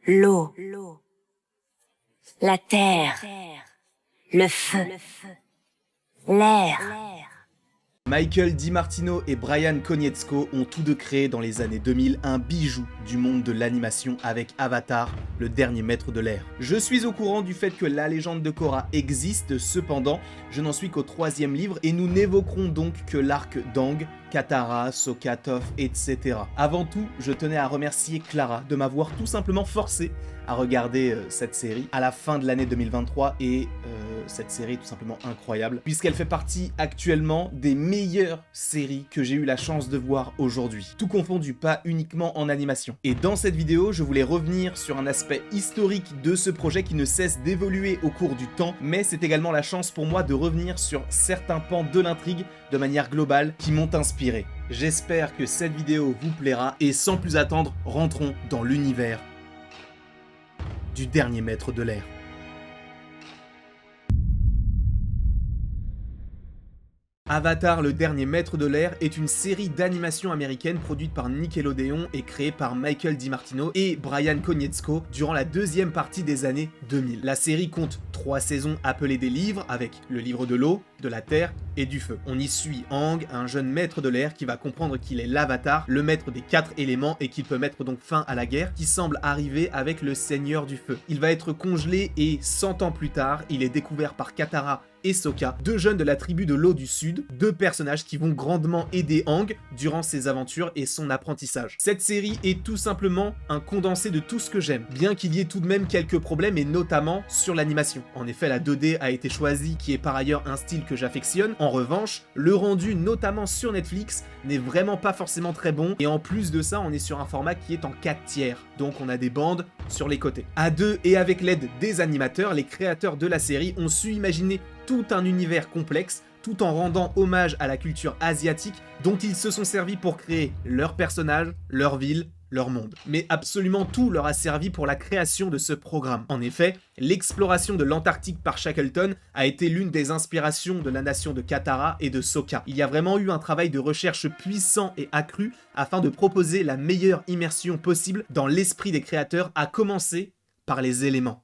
l'eau, la terre, le feu, l'air. Michael DiMartino et Brian Konietzko ont tous deux créé dans les années 2000 un bijou du monde de l'animation avec Avatar, le dernier maître de l'air. Je suis au courant du fait que la légende de Korra existe, cependant, je n'en suis qu'au 3e livre et nous n'évoquerons donc que l'arc d'Aang, Katara, Sokka, Toph, etc. Avant tout, je tenais à remercier Clara de m'avoir tout simplement forcé à regarder cette série à la fin de l'année 2023 et cette série est tout simplement incroyable puisqu'elle fait partie actuellement des meilleures séries que j'ai eu la chance de voir aujourd'hui. Tout confondu, pas uniquement en animation. Et dans cette vidéo, je voulais revenir sur un aspect historique de ce projet qui ne cesse d'évoluer au cours du temps, mais c'est également la chance pour moi de revenir sur certains pans de l'intrigue de manière globale qui m'ont inspiré. J'espère que cette vidéo vous plaira et sans plus attendre, rentrons dans l'univers du dernier maître de l'air. Avatar, le dernier maître de l'air est une série d'animation américaine produite par Nickelodeon et créée par Michael DiMartino et Brian Konietzko durant la deuxième partie des années 2000. La série compte 3 saisons appelées des livres avec le livre de l'eau, de la terre et du feu. On y suit Aang, un jeune maître de l'air qui va comprendre qu'il est l'avatar, le maître des 4 éléments et qu'il peut mettre donc fin à la guerre qui semble arriver avec le seigneur du feu. Il va être congelé et 100 ans plus tard, il est découvert par Katara et Sokka, 2 jeunes de la tribu de l'eau du Sud, 2 personnages qui vont grandement aider Aang durant ses aventures et son apprentissage. Cette série est tout simplement un condensé de tout ce que j'aime, bien qu'il y ait tout de même quelques problèmes et notamment sur l'animation. En effet, la 2D a été choisie, qui est par ailleurs un style que j'affectionne. En revanche, le rendu, notamment sur Netflix, n'est vraiment pas forcément très bon et en plus de ça, on est sur un format qui est en 4/3, donc on a des bandes sur les côtés. À 2 et avec l'aide des animateurs, les créateurs de la série ont su imaginer tout un univers complexe, tout en rendant hommage à la culture asiatique dont ils se sont servis pour créer leurs personnages, leur ville, leur monde. Mais absolument tout leur a servi pour la création de ce programme. En effet, l'exploration de l'Antarctique par Shackleton a été l'une des inspirations de la nation de Katara et de Sokka. Il y a vraiment eu un travail de recherche puissant et accru afin de proposer la meilleure immersion possible dans l'esprit des créateurs, à commencer par les éléments.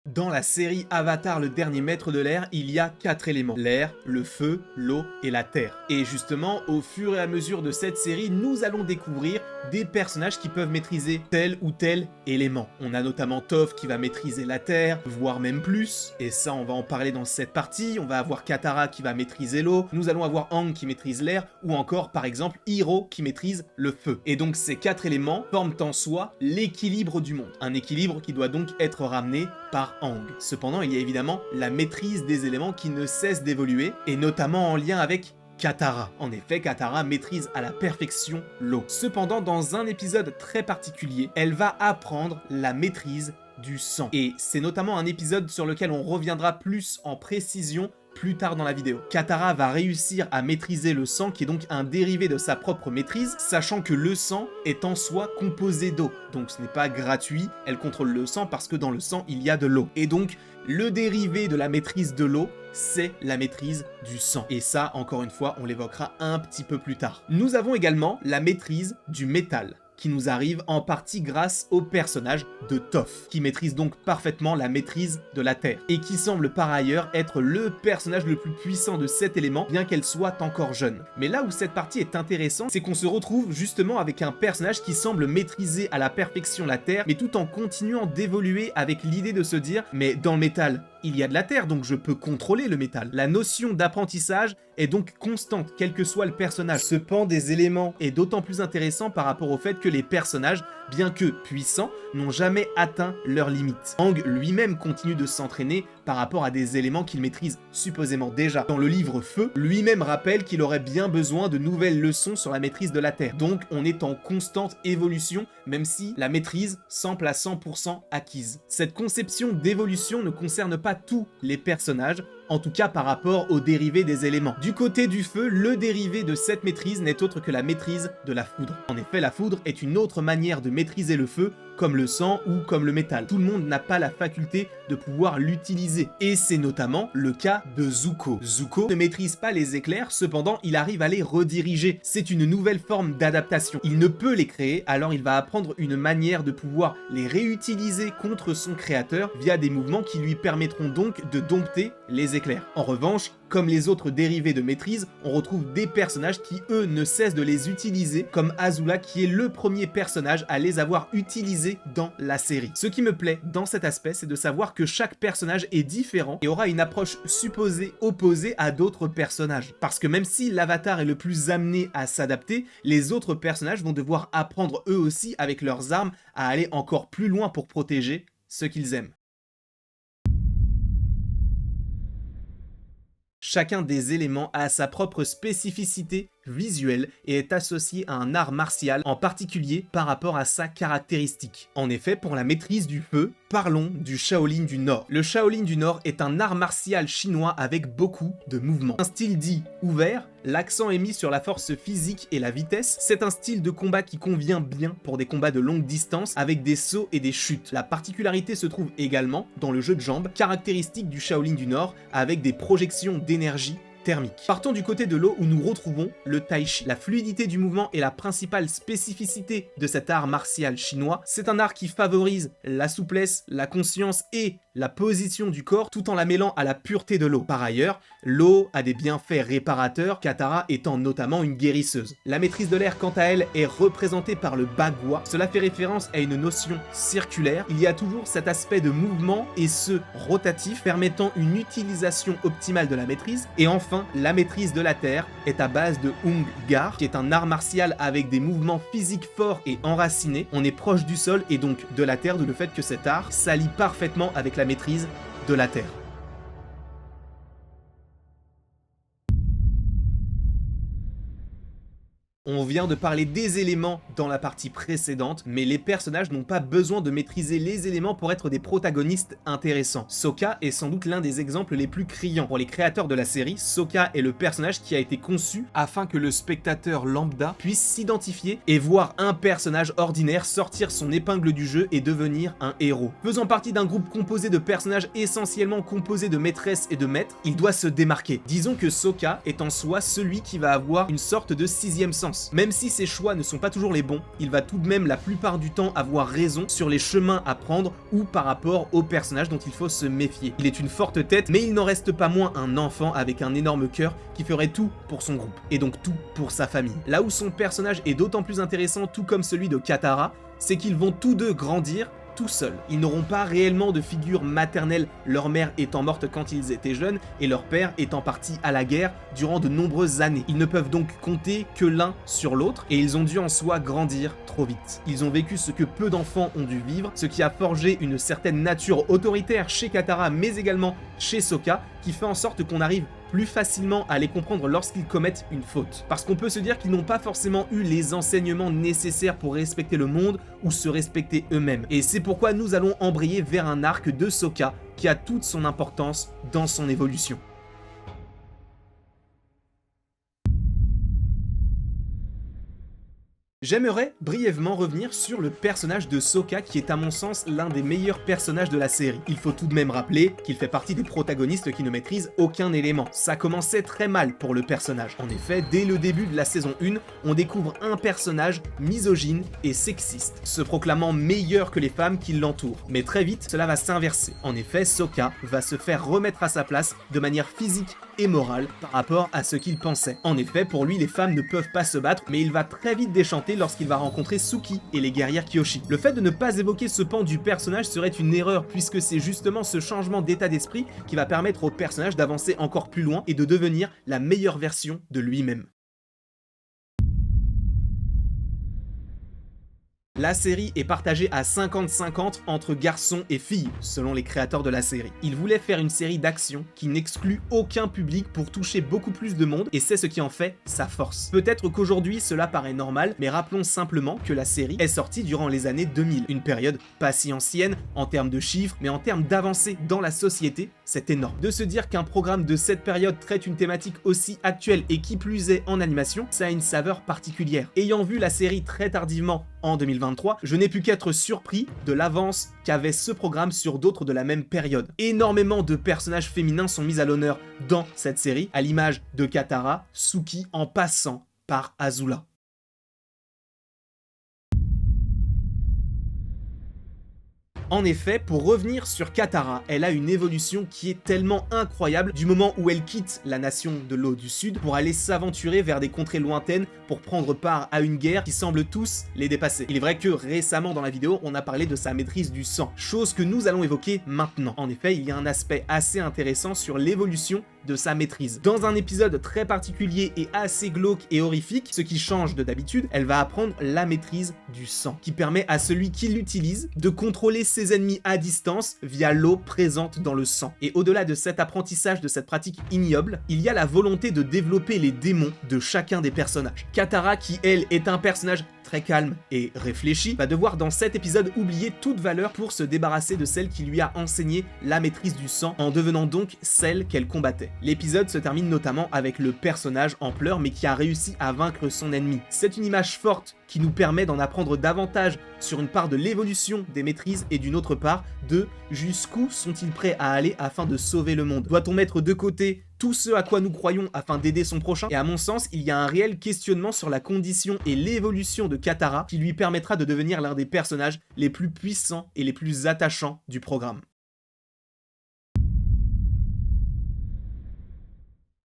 Dans la série Avatar, le dernier maître de l'air, il y a 4 éléments. L'air, le feu, l'eau et la terre. Et justement, au fur et à mesure de cette série, nous allons découvrir des personnages qui peuvent maîtriser tel ou tel élément. On a notamment Toph qui va maîtriser la terre, voire même plus. Et ça, on va en parler dans cette partie. On va avoir Katara qui va maîtriser l'eau. Nous allons avoir Aang qui maîtrise l'air. Ou encore, par exemple, Iroh qui maîtrise le feu. Et donc, ces 4 éléments forment en soi l'équilibre du monde. Un équilibre qui doit donc être ramené par Aang. Cependant, il y a évidemment la maîtrise des éléments qui ne cesse d'évoluer, et notamment en lien avec Katara. En effet, Katara maîtrise à la perfection l'eau. Cependant, dans un épisode très particulier, elle va apprendre la maîtrise du sang. Et c'est notamment un épisode sur lequel on reviendra plus en précision plus tard dans la vidéo. Katara va réussir à maîtriser le sang, qui est donc un dérivé de sa propre maîtrise, sachant que le sang est en soi composé d'eau. Donc ce n'est pas gratuit, elle contrôle le sang parce que dans le sang, il y a de l'eau. Et donc, le dérivé de la maîtrise de l'eau, c'est la maîtrise du sang. Et ça, encore une fois, on l'évoquera un petit peu plus tard. Nous avons également la maîtrise du métal, qui nous arrive en partie grâce au personnage de Toph, qui maîtrise donc parfaitement la maîtrise de la terre, et qui semble par ailleurs être le personnage le plus puissant de cet élément, bien qu'elle soit encore jeune. Mais là où cette partie est intéressante, c'est qu'on se retrouve justement avec un personnage qui semble maîtriser à la perfection la terre, mais tout en continuant d'évoluer avec l'idée de se dire « mais dans le métal, il y a de la terre, donc je peux contrôler le métal ». La notion d'apprentissage est donc constante, quel que soit le personnage. Ce pan des éléments est d'autant plus intéressant par rapport au fait que les personnages, bien que puissants, n'ont jamais atteint leurs limites. Aang lui-même continue de s'entraîner par rapport à des éléments qu'il maîtrise supposément déjà. Dans le livre Feu, lui-même rappelle qu'il aurait bien besoin de nouvelles leçons sur la maîtrise de la terre. Donc on est en constante évolution, même si la maîtrise semble à 100% acquise. Cette conception d'évolution ne concerne pas tous les personnages. en tout cas par rapport aux dérivés des éléments. Du côté du feu, le dérivé de cette maîtrise n'est autre que la maîtrise de la foudre. En effet, la foudre est une autre manière de maîtriser le feu, comme le sang ou comme le métal. Tout le monde n'a pas la faculté de pouvoir l'utiliser, et c'est notamment le cas de Zuko. Zuko ne maîtrise pas les éclairs, cependant il arrive à les rediriger. C'est une nouvelle forme d'adaptation. Il ne peut les créer, alors il va apprendre une manière de pouvoir les réutiliser contre son créateur via des mouvements qui lui permettront donc de dompter les éclairs. En revanche, comme les autres dérivés de maîtrise, on retrouve des personnages qui eux ne cessent de les utiliser, comme Azula qui est le premier personnage à les avoir utilisés dans la série. Ce qui me plaît dans cet aspect, c'est de savoir que chaque personnage est différent et aura une approche supposée opposée à d'autres personnages. Parce que même si l'avatar est le plus amené à s'adapter, les autres personnages vont devoir apprendre eux aussi avec leurs armes à aller encore plus loin pour protéger ceux qu'ils aiment. Chacun des éléments a sa propre spécificité visuelle et est associé à un art martial, en particulier par rapport à sa caractéristique. En effet, pour la maîtrise du feu, parlons du Shaolin du Nord. Le Shaolin du Nord est un art martial chinois avec beaucoup de mouvements. Un style dit ouvert, l'accent est mis sur la force physique et la vitesse. C'est un style de combat qui convient bien pour des combats de longue distance avec des sauts et des chutes. La particularité se trouve également dans le jeu de jambes, caractéristique du Shaolin du Nord, avec des projections d'énergie thermique. Partons du côté de l'eau où nous retrouvons le Tai Chi. La fluidité du mouvement est la principale spécificité de cet art martial chinois. C'est un art qui favorise la souplesse, la conscience et la position du corps tout en la mêlant à la pureté de l'eau. Par ailleurs, l'eau a des bienfaits réparateurs, Katara étant notamment une guérisseuse. La maîtrise de l'air quant à elle est représentée par le bagua. Cela fait référence à une notion circulaire. Il y a toujours cet aspect de mouvement et ce rotatif permettant une utilisation optimale de la maîtrise. Et enfin, la maîtrise de la terre est à base de Hung Gar, qui est un art martial avec des mouvements physiques forts et enracinés. On est proche du sol et donc de la terre, d'où le fait que cet art s'allie parfaitement avec la maîtrise de la terre. On vient de parler des éléments dans la partie précédente, mais les personnages n'ont pas besoin de maîtriser les éléments pour être des protagonistes intéressants. Sokka est sans doute l'un des exemples les plus criants. Pour les créateurs de la série, Sokka est le personnage qui a été conçu afin que le spectateur lambda puisse s'identifier et voir un personnage ordinaire sortir son épingle du jeu et devenir un héros. Faisant partie d'un groupe composé de personnages essentiellement composés de maîtresses et de maîtres, il doit se démarquer. Disons que Sokka est en soi celui qui va avoir une sorte de sixième sens. Même si ses choix ne sont pas toujours les bons, il va tout de même la plupart du temps avoir raison sur les chemins à prendre ou par rapport aux personnages dont il faut se méfier. Il est une forte tête, mais il n'en reste pas moins un enfant avec un énorme cœur qui ferait tout pour son groupe, et donc tout pour sa famille. Là où son personnage est d'autant plus intéressant, tout comme celui de Katara, c'est qu'ils vont tous deux grandir tout seuls. Ils n'auront pas réellement de figure maternelle, leur mère étant morte quand ils étaient jeunes et leur père étant parti à la guerre durant de nombreuses années. Ils ne peuvent donc compter que l'un sur l'autre et ils ont dû en soi grandir trop vite. Ils ont vécu ce que peu d'enfants ont dû vivre, ce qui a forgé une certaine nature autoritaire chez Katara mais également chez Sokka, qui fait en sorte qu'on arrive plus facilement à les comprendre lorsqu'ils commettent une faute. Parce qu'on peut se dire qu'ils n'ont pas forcément eu les enseignements nécessaires pour respecter le monde ou se respecter eux-mêmes. Et c'est pourquoi nous allons embrayer vers un arc de Sokka qui a toute son importance dans son évolution. J'aimerais brièvement revenir sur le personnage de Sokka qui est à mon sens l'un des meilleurs personnages de la série. Il faut tout de même rappeler qu'il fait partie des protagonistes qui ne maîtrisent aucun élément. Ça commençait très mal pour le personnage. En effet, dès le début de la saison 1, on découvre un personnage misogyne et sexiste, se proclamant meilleur que les femmes qui l'entourent. Mais très vite, cela va s'inverser. En effet, Sokka va se faire remettre à sa place de manière physique et morale par rapport à ce qu'il pensait. En effet, pour lui, les femmes ne peuvent pas se battre, mais il va très vite déchanter lorsqu'il va rencontrer Suki et les guerrières Kyoshi. Le fait de ne pas évoquer ce pan du personnage serait une erreur, puisque c'est justement ce changement d'état d'esprit qui va permettre au personnage d'avancer encore plus loin et de devenir la meilleure version de lui-même. La série est partagée à 50-50 entre garçons et filles, selon les créateurs de la série. Ils voulaient faire une série d'action qui n'exclut aucun public pour toucher beaucoup plus de monde, et c'est ce qui en fait sa force. Peut-être qu'aujourd'hui cela paraît normal, mais rappelons simplement que la série est sortie durant les années 2000, une période pas si ancienne en termes de chiffres, mais en termes d'avancée dans la société, c'est énorme. De se dire qu'un programme de cette période traite une thématique aussi actuelle et qui plus est en animation, ça a une saveur particulière. Ayant vu la série très tardivement en 2023, je n'ai pu qu'être surpris de l'avance qu'avait ce programme sur d'autres de la même période. Énormément de personnages féminins sont mis à l'honneur dans cette série, à l'image de Katara, Suki en passant par Azula. En effet, pour revenir sur Katara, elle a une évolution qui est tellement incroyable du moment où elle quitte la nation de l'eau du sud pour aller s'aventurer vers des contrées lointaines pour prendre part à une guerre qui semble tous les dépasser. Il est vrai que récemment dans la vidéo, on a parlé de sa maîtrise du sang, chose que nous allons évoquer maintenant. En effet, il y a un aspect assez intéressant sur l'évolution de sa maîtrise. Dans un épisode très particulier et assez glauque et horrifique, ce qui change de d'habitude, elle va apprendre la maîtrise du sang, qui permet à celui qui l'utilise de contrôler ses ennemis à distance via l'eau présente dans le sang. Et au-delà de cet apprentissage de cette pratique ignoble, il y a la volonté de développer les démons de chacun des personnages. Katara, qui elle est un personnage très calme et réfléchi, va devoir dans cet épisode oublier toute valeur pour se débarrasser de celle qui lui a enseigné la maîtrise du sang, en devenant donc celle qu'elle combattait. L'épisode se termine notamment avec le personnage en pleurs mais qui a réussi à vaincre son ennemi. C'est une image forte qui nous permet d'en apprendre davantage sur une part de l'évolution des maîtrises et d'une autre part de jusqu'où sont-ils prêts à aller afin de sauver le monde. Doit-on mettre de côté tout ce à quoi nous croyons afin d'aider son prochain? Et à mon sens, il y a un réel questionnement sur la condition et l'évolution de Katara qui lui permettra de devenir l'un des personnages les plus puissants et les plus attachants du programme.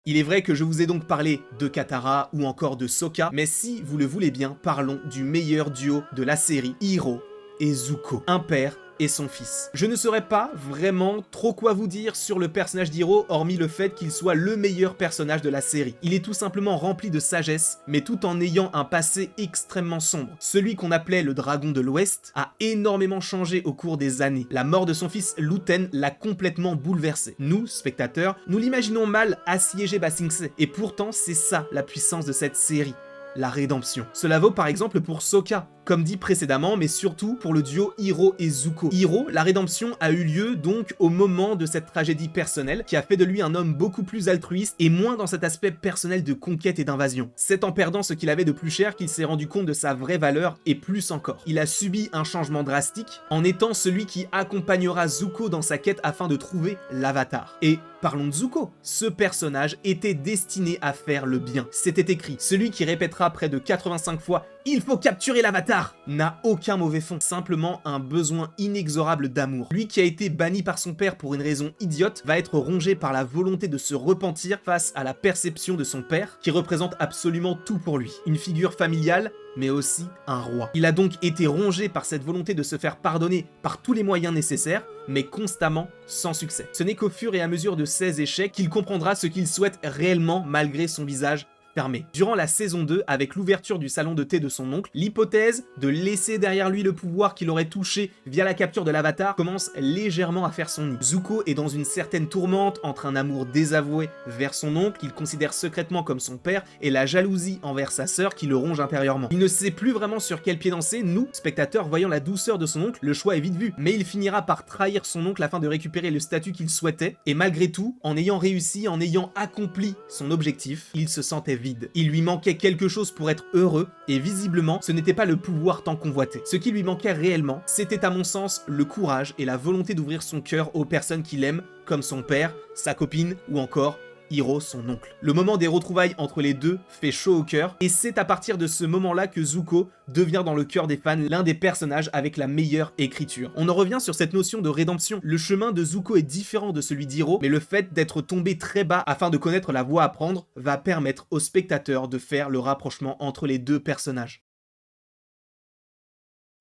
Il est vrai que je vous ai donc parlé de Katara ou encore de Sokka, mais si vous le voulez bien, parlons du meilleur duo de la série, Iroh et Zuko, un père et son fils. Je ne saurais pas vraiment trop quoi vous dire sur le personnage d'Iroh, hormis le fait qu'il soit le meilleur personnage de la série. Il est tout simplement rempli de sagesse, mais tout en ayant un passé extrêmement sombre. Celui qu'on appelait le dragon de l'Ouest a énormément changé au cours des années. La mort de son fils Luten l'a complètement bouleversé. Nous, spectateurs, nous l'imaginons mal assiéger Ba Sing Se, et pourtant c'est ça la puissance de cette série. La rédemption. Cela vaut par exemple pour Sokka, comme dit précédemment, mais surtout pour le duo Iroh et Zuko. Iroh, la rédemption a eu lieu donc au moment de cette tragédie personnelle qui a fait de lui un homme beaucoup plus altruiste et moins dans cet aspect personnel de conquête et d'invasion. C'est en perdant ce qu'il avait de plus cher qu'il s'est rendu compte de sa vraie valeur et plus encore. Il a subi un changement drastique en étant celui qui accompagnera Zuko dans sa quête afin de trouver l'avatar. Et parlons de Zuko. Ce personnage était destiné à faire le bien. C'était écrit. Celui qui répétera près de 85 fois « Il faut capturer l'avatar » n'a aucun mauvais fond, simplement un besoin inexorable d'amour. Lui qui a été banni par son père pour une raison idiote va être rongé par la volonté de se repentir face à la perception de son père qui représente absolument tout pour lui. Une figure familiale, mais aussi un roi. Il a donc été rongé par cette volonté de se faire pardonner par tous les moyens nécessaires, mais constamment sans succès. Ce n'est qu'au fur et à mesure de ses échecs qu'il comprendra ce qu'il souhaite réellement malgré son visage fermé. Durant la saison 2, avec l'ouverture du salon de thé de son oncle, l'hypothèse de laisser derrière lui le pouvoir qu'il aurait touché via la capture de l'avatar commence légèrement à faire son nid. Zuko est dans une certaine tourmente entre un amour désavoué vers son oncle qu'il considère secrètement comme son père et la jalousie envers sa sœur qui le ronge intérieurement. Il ne sait plus vraiment sur quel pied danser. Nous, spectateurs, voyant la douceur de son oncle, le choix est vite vu, mais il finira par trahir son oncle afin de récupérer le statut qu'il souhaitait, et malgré tout, en ayant réussi, en ayant accompli son objectif, il se sentait vide. Il lui manquait quelque chose pour être heureux, et visiblement, ce n'était pas le pouvoir tant convoité. Ce qui lui manquait réellement, c'était à mon sens le courage et la volonté d'ouvrir son cœur aux personnes qu'il aime, comme son père, sa copine ou encore Iroh, son oncle. Le moment des retrouvailles entre les deux fait chaud au cœur, et c'est à partir de ce moment-là que Zuko devient dans le cœur des fans l'un des personnages avec la meilleure écriture. On en revient sur cette notion de rédemption. Le chemin de Zuko est différent de celui d'Iroh, mais le fait d'être tombé très bas afin de connaître la voie à prendre va permettre aux spectateurs de faire le rapprochement entre les deux personnages.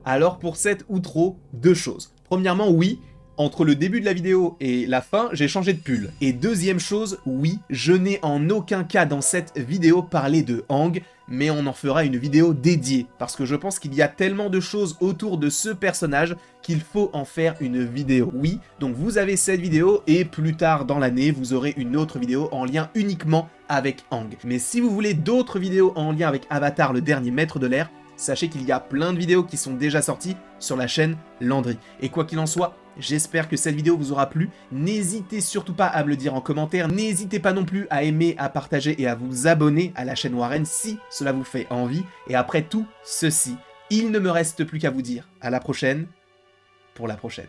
Alors pour cette outro, deux choses. Premièrement, oui, entre le début de la vidéo et la fin, j'ai changé de pull. Et deuxième chose, oui, je n'ai en aucun cas dans cette vidéo parlé de Aang, mais on en fera une vidéo dédiée, parce que je pense qu'il y a tellement de choses autour de ce personnage qu'il faut en faire une vidéo. Oui, donc vous avez cette vidéo, et plus tard dans l'année, vous aurez une autre vidéo en lien uniquement avec Aang. Mais si vous voulez d'autres vidéos en lien avec Avatar, le dernier maître de l'air, sachez qu'il y a plein de vidéos qui sont déjà sorties sur la chaîne Landry. Et quoi qu'il en soit, j'espère que cette vidéo vous aura plu. N'hésitez surtout pas à me le dire en commentaire. N'hésitez pas non plus à aimer, à partager et à vous abonner à la chaîne Warren si cela vous fait envie. Et après tout ceci, il ne me reste plus qu'à vous dire à la prochaine pour la prochaine.